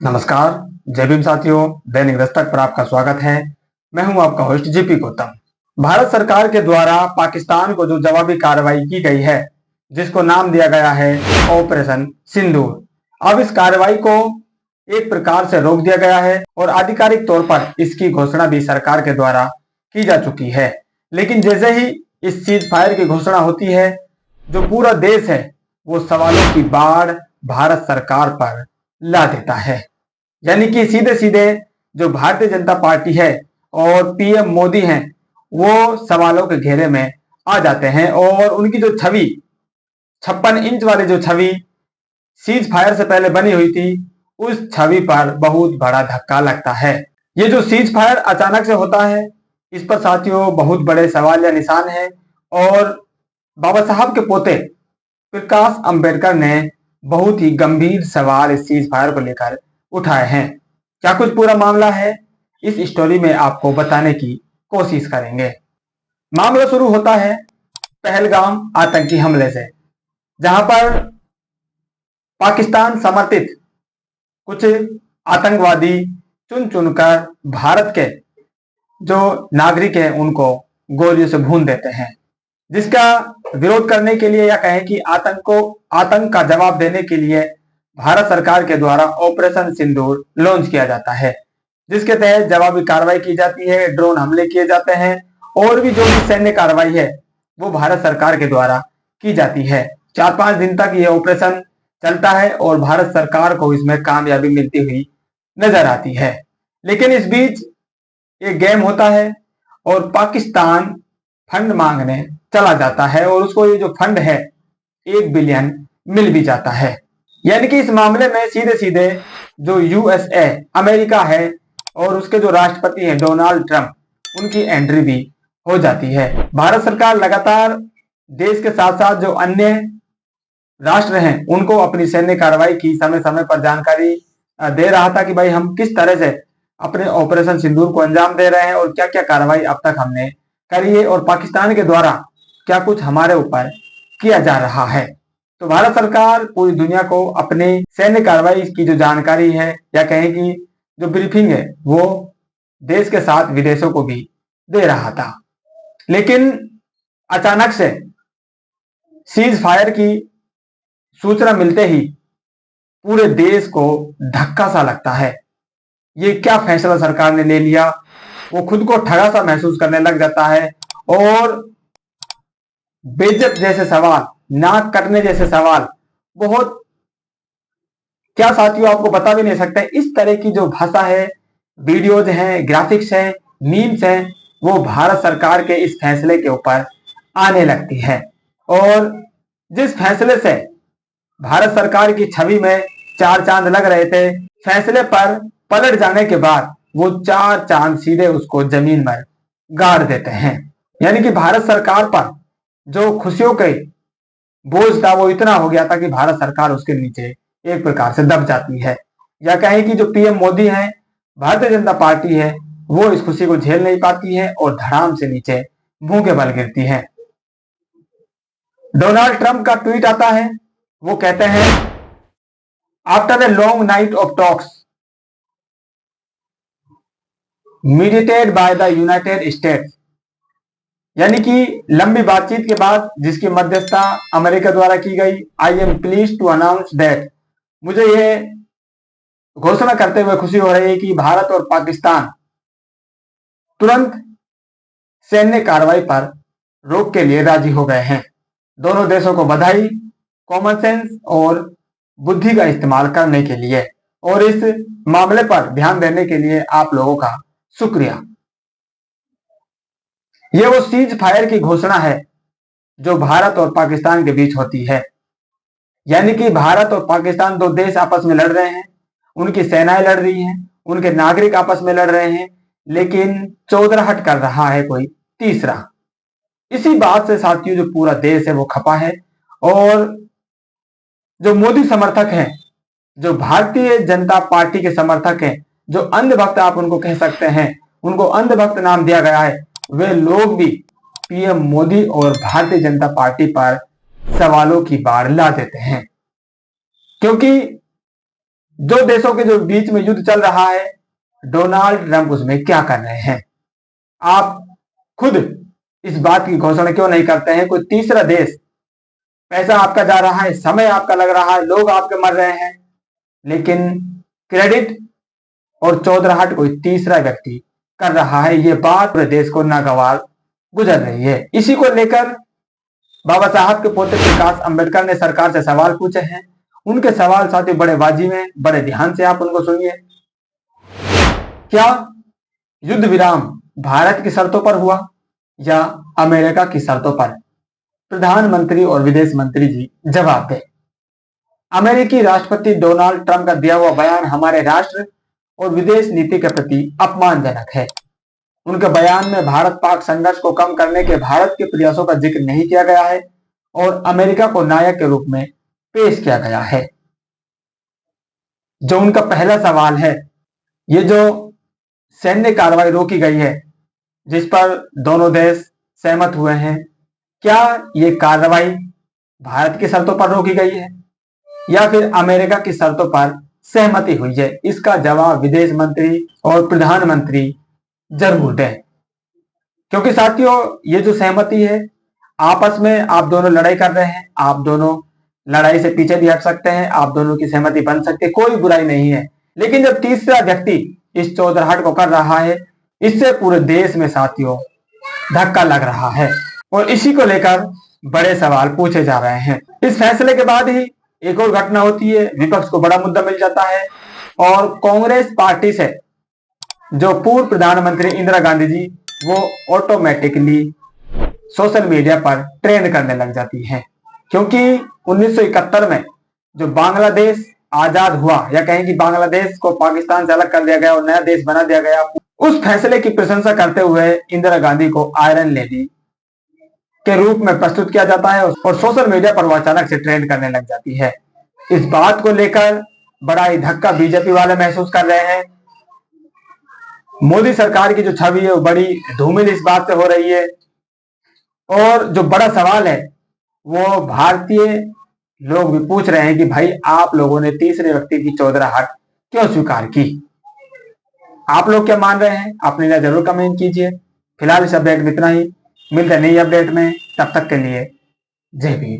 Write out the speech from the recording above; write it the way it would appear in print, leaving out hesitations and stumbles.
नमस्कार। जय भीम साथियों, दैनिक दस्तक पर आपका स्वागत है। मैं हूं आपका होस्ट जेपी गौतम। भारत सरकार के द्वारा पाकिस्तान को जो जवाबी कार्रवाई की गई है, जिसको नाम दिया गया है ऑपरेशन सिंदूर, अब इस कार्रवाई को एक प्रकार से रोक दिया गया है और आधिकारिक तौर पर इसकी घोषणा भी सरकार के द्वारा की जा चुकी है। लेकिन जैसे ही इस सीज फायर की घोषणा होती है, जो पूरा देश है वो सवालों की बाढ़ भारत सरकार पर ला देता है। यानी कि सीधे सीधे जो भारतीय जनता पार्टी है और पीएम मोदी हैं, वो सवालों के घेरे में आ जाते हैं और उनकी जो छवि 56 इंच वाली जो छवि सीज फायर से पहले बनी हुई थी, उस छवि पर बहुत बड़ा धक्का लगता है। ये जो सीज फायर अचानक से होता है, इस पर साथियों बहुत बड़े सवाल या निशान है और बाबा साहब के पोते प्रकाश अंबेडकर ने बहुत ही गंभीर सवाल इस सीज फायर को लेकर उठाए हैं। क्या कुछ पूरा मामला है, इस स्टोरी में आपको बताने की कोशिश करेंगे। मामला शुरू होता है पहलगाम आतंकी हमले से, जहां पर पाकिस्तान समर्थित कुछ आतंकवादी चुन चुनकर भारत के जो नागरिक हैं उनको गोलियों से भून देते हैं, जिसका विरोध करने के लिए या कहें कि आतंक का जवाब देने के लिए भारत सरकार के द्वारा ऑपरेशन सिंदूर लॉन्च किया जाता है, जिसके तहत जवाबी कार्रवाई की जाती है, ड्रोन हमले किए जाते हैं और भी जो भी सैन्य कार्रवाई है वो भारत सरकार के द्वारा की जाती है। 4-5 दिन तक यह ऑपरेशन चलता है और भारत सरकार को इसमें कामयाबी मिलती हुई नजर आती है। लेकिन इस बीच एक गेम होता है और पाकिस्तान फंड मांगने चला जाता है और उसको ये जो फंड है 1 बिलियन मिल भी जाता है। यानी कि इस मामले में सीधे सीधे जो यूएसए अमेरिका है और उसके जो राष्ट्रपति हैं डोनाल्ड ट्रंप, उनकी एंट्री भी हो जाती है। भारत सरकार लगातार देश के साथ साथ जो अन्य राष्ट्र हैं उनको अपनी सैन्य कार्रवाई की समय समय पर जानकारी दे रहा था कि भाई हम किस तरह से अपने ऑपरेशन सिंदूर को अंजाम दे रहे हैं और क्या क्या कार्रवाई अब तक हमने करी है और पाकिस्तान के द्वारा क्या कुछ हमारे ऊपर किया जा रहा है। तो भारत सरकार पूरी दुनिया को अपने सैन्य कार्रवाई की जो जानकारी है या कहें कि जो ब्रीफिंग है वो देश के साथ विदेशों को भी दे रहा था। लेकिन अचानक से सीज फायर की सूचना मिलते ही पूरे देश को धक्का सा लगता है। ये क्या फैसला सरकार ने ले लिया, वो खुद को ठगा सा महसूस करने लग जाता है और बेइज्जत जैसे सवाल, नाक कटने जैसे सवाल, बहुत क्या साथियों आपको बता भी नहीं सकते। इस तरह की जो भाषा है, वीडियोज हैं, ग्राफिक्स हैं, मीम्स हैं, वो भारत सरकार के इस फैसले के ऊपर आने लगती है और जिस फैसले से भारत सरकार की छवि में 4 चांद लग रहे थे, फैसले पर पलट जाने के बाद वो 4 चांद सीधे उसको जमीन पर गाड़ देते हैं। यानी कि भारत सरकार पर जो खुशियों के बोझ था वो इतना हो गया था कि भारत सरकार उसके नीचे एक प्रकार से दब जाती है, या कहें कि जो पीएम मोदी हैं, भारतीय जनता पार्टी है, वो इस खुशी को झेल नहीं पाती है और धड़ाम से नीचे मुंह के बल गिरती है। डोनाल्ड ट्रंप का ट्वीट आता है, वो कहते हैं after a long night of talks mediated by the United states, यानी कि लंबी बातचीत के बाद जिसकी मध्यस्थता अमेरिका द्वारा की गई, I am please to announce that, मुझे यह घोषणा करते हुए खुशी हो रही है कि भारत और पाकिस्तान तुरंत सैन्य कार्रवाई पर रोक के लिए राजी हो गए हैं। दोनों देशों को बधाई, कॉमन सेंस और बुद्धि का इस्तेमाल करने के लिए और इस मामले पर ध्यान देने के लिए आप लोगों का शुक्रिया। यह वो सीज फायर की घोषणा है जो भारत और पाकिस्तान के बीच होती है। यानी कि भारत और पाकिस्तान दो देश आपस में लड़ रहे हैं, उनकी सेनाएं लड़ रही हैं, उनके नागरिक आपस में लड़ रहे हैं, लेकिन चौधराहट कर रहा है कोई तीसरा। इसी बात से साथियों जो पूरा देश है वो खपा है और जो मोदी समर्थक हैं, जो भारतीय जनता पार्टी के समर्थक हैं, जो अंधभक्त आप उनको कह सकते हैं, उनको अंधभक्त नाम दिया गया है, वे लोग भी पीएम मोदी और भारतीय जनता पार्टी पर सवालों की बाढ़ ला देते हैं। क्योंकि जो देशों के जो बीच में युद्ध चल रहा है, डोनाल्ड ट्रंप उसमें क्या कर रहे हैं? आप खुद इस बात की घोषणा क्यों नहीं करते हैं? कोई तीसरा देश, पैसा आपका जा रहा है, समय आपका लग रहा है, लोग आपके मर रहे हैं, लेकिन क्रेडिट और चौधराहट कोई तीसरा व्यक्ति कर रहा है। ये बात पूरे देश को नागवार गुजर रही है। इसी को लेकर बाबा साहब के पोते प्रकाश अंबेडकर ने सरकार से सवाल पूछे हैं। उनके सवाल साथी बड़े बाजी में, बड़े ध्यान से आप उनको सुनिए। क्या युद्ध विराम भारत की शर्तों पर हुआ या अमेरिका की शर्तों पर? प्रधानमंत्री और विदेश मंत्री जी जवाब दें। अमेरिकी राष्ट्रपति डोनाल्ड ट्रंप का दिया हुआ बयान हमारे राष्ट्र और विदेश नीति के प्रति अपमानजनक है। उनके बयान में भारत पाक संघर्ष को कम करने के भारत के प्रयासों का जिक्र नहीं किया गया है और अमेरिका को नायक के रूप में पेश किया गया है। जो उनका पहला सवाल है, ये जो सैन्य कार्रवाई रोकी गई है जिस पर दोनों देश सहमत हुए हैं, क्या ये कार्रवाई भारत की शर्तों पर रोकी गई है या फिर अमेरिका की शर्तों पर सहमति हुई है? इसका जवाब विदेश मंत्री और प्रधानमंत्री जरूर दें, क्योंकि साथियों ये जो सहमति है, आपस में आप दोनों लड़ाई कर रहे हैं, आप दोनों लड़ाई से पीछे भी हट सकते हैं, आप दोनों की सहमति बन सकती है, कोई बुराई नहीं है। लेकिन जब तीसरा व्यक्ति इस चौधराहट को कर रहा है, इससे पूरे देश में साथियों धक्का लग रहा है और इसी को लेकर बड़े सवाल पूछे जा रहे हैं। इस फैसले के बाद ही एक और घटना होती है, विपक्ष को बड़ा मुद्दा मिल जाता है और कांग्रेस पार्टी से जो पूर्व प्रधानमंत्री इंदिरा गांधी जी, वो ऑटोमेटिकली सोशल मीडिया पर ट्रेंड करने लग जाती हैं, क्योंकि 1971 में जो बांग्लादेश आजाद हुआ, या कहें कि बांग्लादेश को पाकिस्तान से अलग कर दिया गया और नया देश बना दिया गया, उस फैसले की प्रशंसा करते हुए इंदिरा गांधी को आयरन लेडी के रूप में प्रस्तुत किया जाता है और सोशल मीडिया पर वो अचानक से ट्रेंड करने लग जाती है। इस बात को लेकर बड़ा ही धक्का बीजेपी वाले महसूस कर रहे हैं। मोदी सरकार की जो छवि है वो बड़ी धूमिल इस बात से हो रही है और जो बड़ा सवाल है वो भारतीय लोग भी पूछ रहे हैं कि भाई आप लोगों ने तीसरे व्यक्ति की चौधराहट क्यों स्वीकार की? आप लोग क्या मान रहे हैं? अपनी राय जरूर कमेंट कीजिए। फिलहाल इस अपडेट में इतना ही, मिलते हैं नई अपडेट में, तब तक के लिए जय भीम।